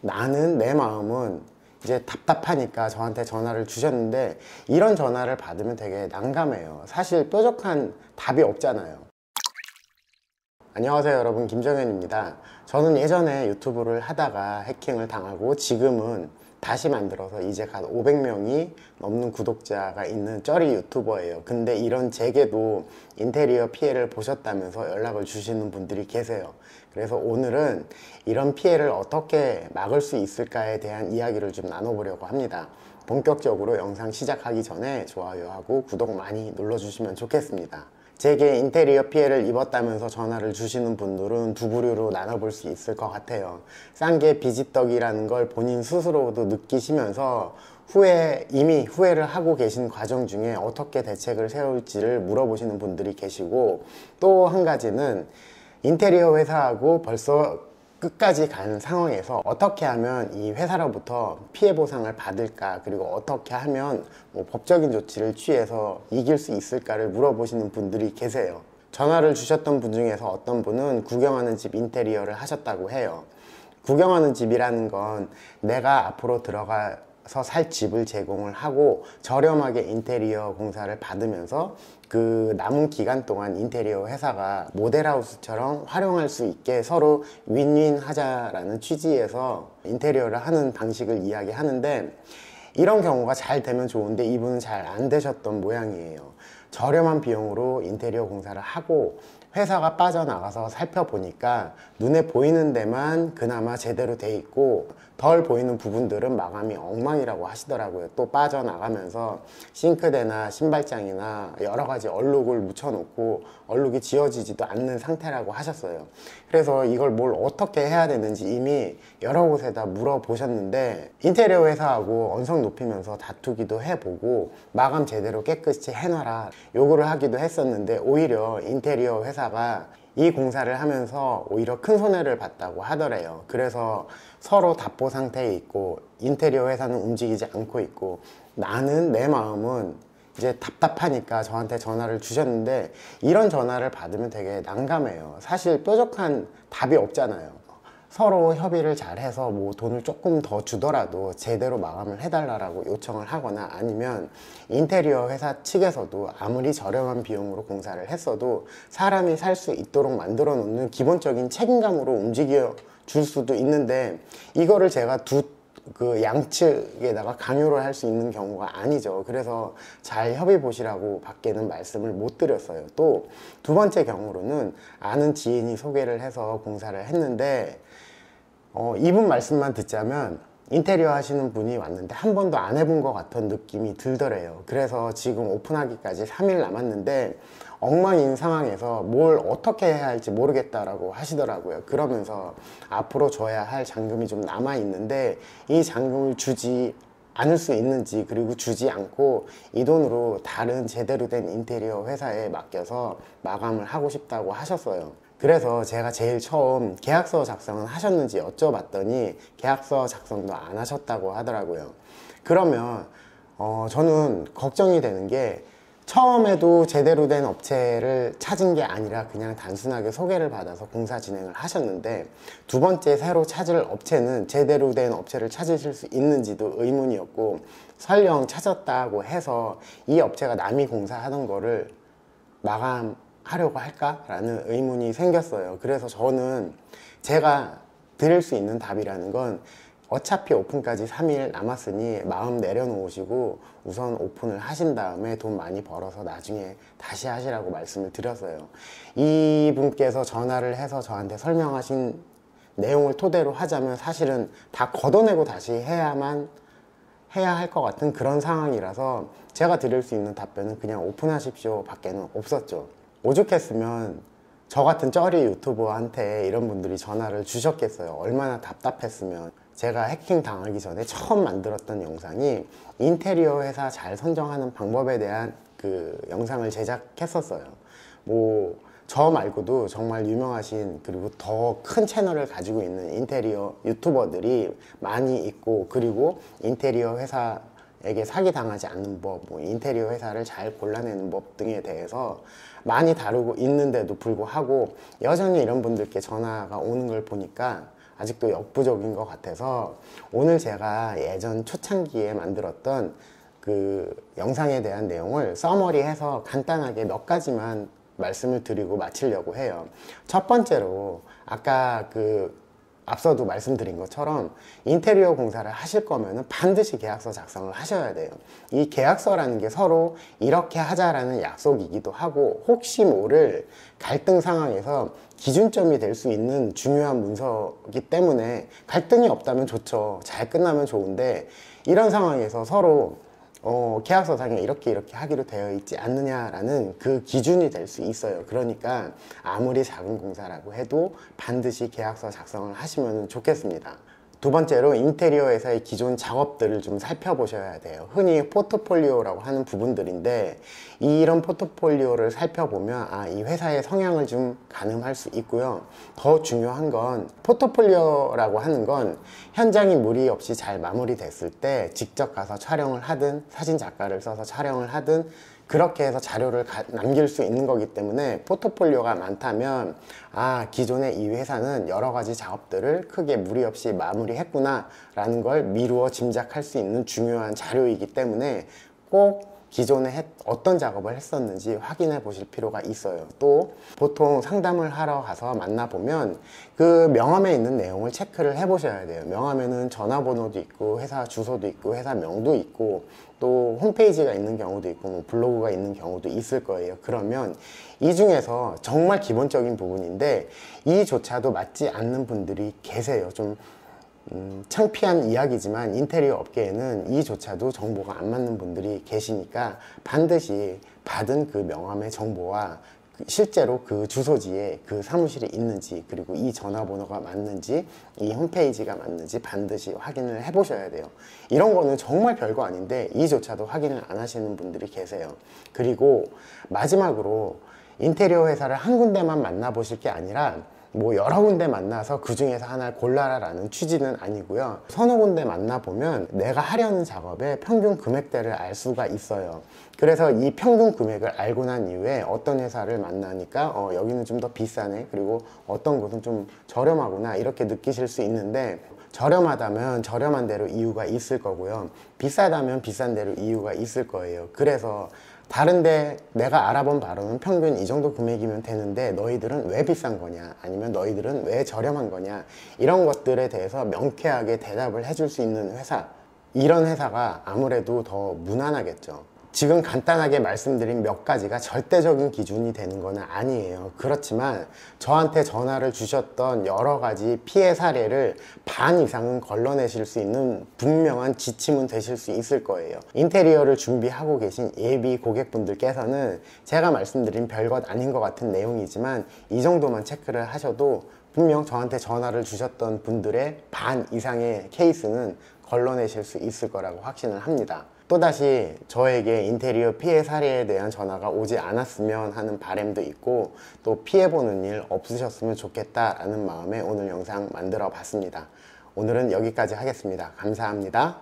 나는 내 마음은 이제 답답하니까 저한테 전화를 주셨는데, 이런 전화를 받으면 되게 난감해요. 사실 뾰족한 답이 없잖아요. 안녕하세요 여러분, 김정현입니다. 저는 예전에 유튜브를 하다가 해킹을 당하고 지금은 다시 만들어서 이제 갓 500명이 넘는 구독자가 있는 쩌리 유튜버예요. 근데 이런 제게도 인테리어 피해를 보셨다면서 연락을 주시는 분들이 계세요. 그래서 오늘은 이런 피해를 어떻게 막을 수 있을까에 대한 이야기를 좀 나눠보려고 합니다. 본격적으로 영상 시작하기 전에 좋아요하고 구독 많이 눌러주시면 좋겠습니다. 제게 인테리어 피해를 입었다면서 전화를 주시는 분들은 두 부류로 나눠볼 수 있을 것 같아요. 싼 게 비지떡이라는 걸 본인 스스로도 느끼시면서 이미 후회를 하고 계신 과정 중에 어떻게 대책을 세울지를 물어보시는 분들이 계시고, 또 한 가지는 인테리어 회사하고 벌써 끝까지 간 상황에서 어떻게 하면 이 회사로부터 피해 보상을 받을까, 그리고 어떻게 하면 법적인 조치를 취해서 이길 수 있을까를 물어보시는 분들이 계세요. 전화를 주셨던 분 중에서 어떤 분은 구경하는 집 인테리어를 하셨다고 해요. 구경하는 집이라는 건 내가 앞으로 들어가서 살 집을 제공을 하고 저렴하게 인테리어 공사를 받으면서 그 남은 기간 동안 인테리어 회사가 모델하우스처럼 활용할 수 있게 서로 윈윈 하자라는 취지에서 인테리어를 하는 방식을 이야기하는데, 이런 경우가 잘 되면 좋은데 이분은 잘 안 되셨던 모양이에요. 저렴한 비용으로 인테리어 공사를 하고 회사가 빠져나가서 살펴보니까 눈에 보이는 데만 그나마 제대로 돼 있고 덜 보이는 부분들은 마감이 엉망이라고 하시더라고요. 또 빠져나가면서 싱크대나 신발장이나 여러 가지 얼룩을 묻혀놓고 얼룩이 지워지지도 않는 상태라고 하셨어요. 그래서 이걸 뭘 어떻게 해야 되는지 이미 여러 곳에다 물어보셨는데, 인테리어 회사하고 언성 높이면서 다투기도 해보고 마감 제대로 깨끗이 해놔라 요구를 하기도 했었는데, 오히려 인테리어 회사가 이 공사를 하면서 오히려 큰 손해를 봤다고 하더래요. 그래서 서로 답보 상태에 있고 인테리어 회사는 움직이지 않고 있고, 나는 내 마음은 이제 답답하니까 저한테 전화를 주셨는데, 이런 전화를 받으면 되게 난감해요. 사실 뾰족한 답이 없잖아요. 서로 협의를 잘해서 돈을 조금 더 주더라도 제대로 마감을 해달라고 요청을 하거나, 아니면 인테리어 회사 측에서도 아무리 저렴한 비용으로 공사를 했어도 사람이 살 수 있도록 만들어 놓는 기본적인 책임감으로 움직여 줄 수도 있는데, 이거를 제가 그 양측에다가 강요를 할 수 있는 경우가 아니죠. 그래서 잘 협의 보시라고 밖에는 말씀을 못 드렸어요. 또 두 번째 경우로는 아는 지인이 소개를 해서 공사를 했는데, 이분 말씀만 듣자면 인테리어 하시는 분이 왔는데 한 번도 안 해본 것 같은 느낌이 들더래요. 그래서 지금 오픈하기까지 3일 남았는데 엉망인 상황에서 뭘 어떻게 해야 할지 모르겠다라고 하시더라고요. 그러면서 앞으로 줘야 할 잔금이 좀 남아 있는데 이 잔금을 주지 않을 수 있는지, 그리고 주지 않고 이 돈으로 다른 제대로 된 인테리어 회사에 맡겨서 마감을 하고 싶다고 하셨어요. 그래서 제가 제일 처음 계약서 작성은 하셨는지 여쭤봤더니 계약서 작성도 안 하셨다고 하더라고요. 그러면 저는 걱정이 되는 게, 처음에도 제대로 된 업체를 찾은 게 아니라 그냥 단순하게 소개를 받아서 공사 진행을 하셨는데, 두 번째 새로 찾을 업체는 제대로 된 업체를 찾으실 수 있는지도 의문이었고, 설령 찾았다고 해서 이 업체가 남이 공사하던 거를 마감하려고 할까라는 의문이 생겼어요. 그래서 저는 제가 드릴 수 있는 답이라는 건, 어차피 오픈까지 3일 남았으니 마음 내려놓으시고 우선 오픈을 하신 다음에 돈 많이 벌어서 나중에 다시 하시라고 말씀을 드렸어요. 이분께서 전화를 해서 저한테 설명하신 내용을 토대로 하자면 사실은 다 걷어내고 다시 해야 할 것 같은 그런 상황이라서 제가 드릴 수 있는 답변은 그냥 오픈하십시오 밖에는 없었죠. 오죽했으면 저 같은 쩌리 유튜버한테 이런 분들이 전화를 주셨겠어요. 얼마나 답답했으면. 제가 해킹 당하기 전에 처음 만들었던 영상이 인테리어 회사 잘 선정하는 방법에 대한 그 영상을 제작했었어요. 저 말고도 정말 유명하신, 그리고 더 큰 채널을 가지고 있는 인테리어 유튜버들이 많이 있고, 그리고 인테리어 회사에게 사기당하지 않는 법, 인테리어 회사를 잘 골라내는 법 등에 대해서 많이 다루고 있는데도 불구하고 여전히 이런 분들께 전화가 오는 걸 보니까 아직도 역부족인 것 같아서 오늘 제가 예전 초창기에 만들었던 그 영상에 대한 내용을 서머리해서 간단하게 몇 가지만 말씀을 드리고 마치려고 해요. 첫 번째로 아까 앞서도 말씀드린 것처럼 인테리어 공사를 하실 거면은 반드시 계약서 작성을 하셔야 돼요. 이 계약서라는 게 서로 이렇게 하자라는 약속이기도 하고 혹시 모를 갈등 상황에서 기준점이 될 수 있는 중요한 문서이기 때문에 갈등이 없다면 좋죠. 잘 끝나면 좋은데 이런 상황에서 서로 계약서상에 이렇게 하기로 되어 있지 않느냐라는 그 기준이 될 수 있어요. 그러니까 아무리 작은 공사라고 해도 반드시 계약서 작성을 하시면 좋겠습니다. 두 번째로 인테리어 회사의 기존 작업들을 좀 살펴보셔야 돼요. 흔히 포트폴리오라고 하는 부분들인데 이런 포트폴리오를 살펴보면 이 회사의 성향을 좀 가늠할 수 있고요. 더 중요한 건 포트폴리오라고 하는 건 현장이 무리 없이 잘 마무리됐을 때 직접 가서 촬영을 하든 사진 작가를 써서 촬영을 하든 그렇게 해서 자료를 남길 수 있는 거기 때문에 포트폴리오가 많다면 기존의 이 회사는 여러 가지 작업들을 크게 무리 없이 마무리했구나 라는 걸 미루어 짐작할 수 있는 중요한 자료이기 때문에 꼭 기존에 어떤 작업을 했었는지 확인해 보실 필요가 있어요. 또 보통 상담을 하러 가서 만나보면 그 명함에 있는 내용을 체크를 해 보셔야 돼요. 명함에는 전화번호도 있고 회사 주소도 있고 회사 명도 있고 또 홈페이지가 있는 경우도 있고 뭐 블로그가 있는 경우도 있을 거예요. 그러면 이 중에서 정말 기본적인 부분인데 이조차도 맞지 않는 분들이 계세요. 좀 창피한 이야기지만 인테리어 업계에는 이조차도 정보가 안 맞는 분들이 계시니까 반드시 받은 그 명함의 정보와 실제로 그 주소지에 그 사무실이 있는지 그리고 이 전화번호가 맞는지 이 홈페이지가 맞는지 반드시 확인을 해 보셔야 돼요. 이런 거는 정말 별거 아닌데 이조차도 확인을 안 하시는 분들이 계세요. 그리고 마지막으로 인테리어 회사를 한 군데만 만나보실 게 아니라 뭐 여러 군데 만나서 그 중에서 하나를 골라라라는 취지는 아니고요. 서너 군데 만나보면 내가 하려는 작업의 평균 금액대를 알 수가 있어요. 그래서 이 평균 금액을 알고 난 이후에 어떤 회사를 만나니까 여기는 좀 더 비싸네, 그리고 어떤 곳은 좀 저렴하구나 이렇게 느끼실 수 있는데 저렴하다면 저렴한 대로 이유가 있을 거고요. 비싸다면 비싼 대로 이유가 있을 거예요. 그래서 다른데 내가 알아본 바로는 평균 이 정도 금액이면 되는데 너희들은 왜 비싼 거냐, 아니면 너희들은 왜 저렴한 거냐, 이런 것들에 대해서 명쾌하게 대답을 해줄 수 있는 회사, 이런 회사가 아무래도 더 무난하겠죠. 지금 간단하게 말씀드린 몇 가지가 절대적인 기준이 되는 건 아니에요. 그렇지만 저한테 전화를 주셨던 여러 가지 피해 사례를 반 이상은 걸러내실 수 있는 분명한 지침은 되실 수 있을 거예요. 인테리어를 준비하고 계신 예비 고객분들께서는 제가 말씀드린 별것 아닌 것 같은 내용이지만 이 정도만 체크를 하셔도 분명 저한테 전화를 주셨던 분들의 반 이상의 케이스는 걸러내실 수 있을 거라고 확신을 합니다. 또다시 저에게 인테리어 피해 사례에 대한 전화가 오지 않았으면 하는 바람도 있고 또 피해보는 일 없으셨으면 좋겠다라는 마음에 오늘 영상 만들어 봤습니다. 오늘은 여기까지 하겠습니다. 감사합니다.